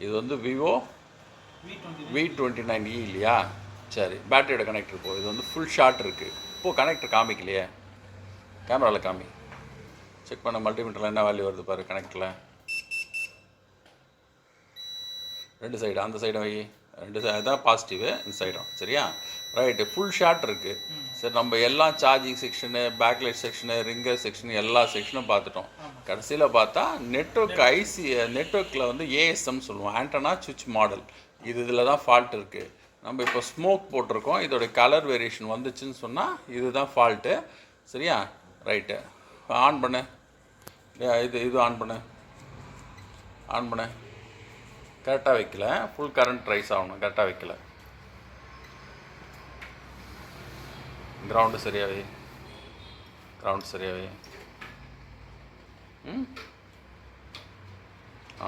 இது வந்து Vivo V29e இல்லையா? சரி, பேட்டரியோட கனெக்டர் இப்போ இது வந்து ஃபுல் ஷாட் இருக்குது. இப்போது கனெக்டர் காமிக்கலையே, கேமராவில் காமி. செக் பண்ண மல்டிமீட்டரில் என்ன வேல்யூ வருது பாரு. கனெக்டரில் 2 சைடு, அந்த சைடும் வை, 2 சைடு தான் பாசிட்டிவு, இந்த சைடும். சரியா? ரைட்டு, ஃபுல் ஷாட் இருக்குது. சரி, நம்ம எல்லா charging section, backlight section, ringer section எல்லா செக்ஷனும் பார்த்துட்டோம். கடைசியில் பார்த்தா நெட்வொர்க் ஐசி, நெட்வொர்க்கில் வந்து ஏஎஸ்எம் சொல்லுவோம், ஆண்டனா சுவிட்ச் மாடல். இதில் தான் ஃபால்ட் இருக்குது. நம்ம இப்போ ஸ்மோக் போட்டிருக்கோம், இதோடைய கலர் வேரியேஷன் வந்துச்சுன்னு சொன்னால் இதுதான் ஃபால்ட்டு. சரியா? ரைட்டு, ஆன் பண்ணு. இது ஆன் பண்ணு, ஆன் பண்ணு. கரெக்டாக வைக்கல, ஃபுல் கரண்ட் ரைஸ் ஆகணும். கரெக்டாக வைக்கல. கிரவுண்டு சரியாவே, கிரவுண்ட் சரியாவே.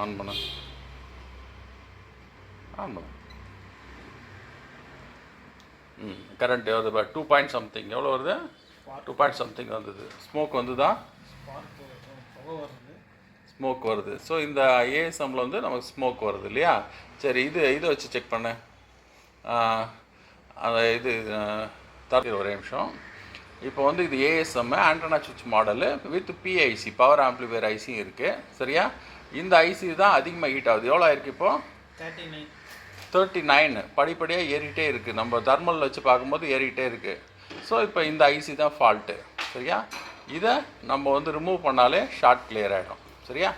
ஆன் பண்ணு, ஆன் பண்ணு. கரண்ட் வருது பார், 2 பாயிண்ட் சம்திங். எவ்வளோ வருது? 2 பாயிண்ட் சம்திங் வந்தது. ஸ்மோக் வந்துதா? ஸ்மோக் வருது. ஸோ இந்த ஏஎஸ்எம்மில் வந்து நமக்கு ஸ்மோக் வருது இல்லையா? சரி, இதை வச்சு செக் பண்ண. அந்த இது ஒரே நிமிஷம். இப்போ வந்து இது ஏஎஸ்எம் ஆண்டனா சுவிட்ச் model with PIC, power amplifier ஐசியும் இருக்குது. சரியா? இந்த ஐசி தான் அதிகமாக ஹீட் ஆகுது. எவ்வளோ ஆயிருக்கு இப்போது? 39. படிப்படியாக ஏறிட்டே இருக்குது. நம்ம தர்மலில் வச்சு பார்க்கும்போது ஏறிட்டே இருக்குது. ஸோ இப்போ இந்த ஐசி தான் ஃபால்ட்டு. சரியா? இதை நம்ம வந்து ரிமூவ் பண்ணாலே ஷார்ட் கிளியர் ஆகிடும். சரியா?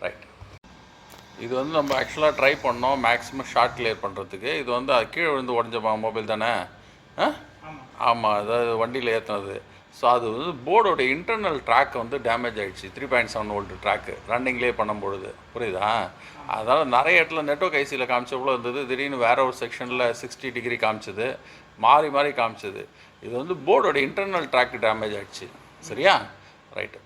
ரைட். இது வந்து நம்ம ஆக்சுவலாக ட்ரை பண்ணோம் மேக்ஸிமம் ஷார்ட் கிளியர் பண்ணுறதுக்கு. இது வந்து அது கீழே விழுந்து உடஞ்ச மொபைல் தானே? ஆமாம், அதாவது வண்டியில் ஏற்றுனது. ஸோ அது வந்து போர்டோட இன்டர்னல் ட்ராக் வந்து டேமேஜ் ஆகிடுச்சு. 3.7 வோல்ட் ட்ராக்கு ரன்னிங்லேயே பண்ணும்பொழுது. புரியுதா? அதனால் நிறைய இடத்துல நெட்வொர்க் ஐசியில் காமிச்சப்போ இருந்தது, திடீர்னு வேற ஒரு செக்ஷனில் 60 டிகிரி காமிச்சது, மாறி மாறி காமிச்சது. இது வந்து போர்டோட இன்டர்னல் ட்ராக் டேமேஜ் ஆகிடுச்சு. சரியா? ரைட்டு.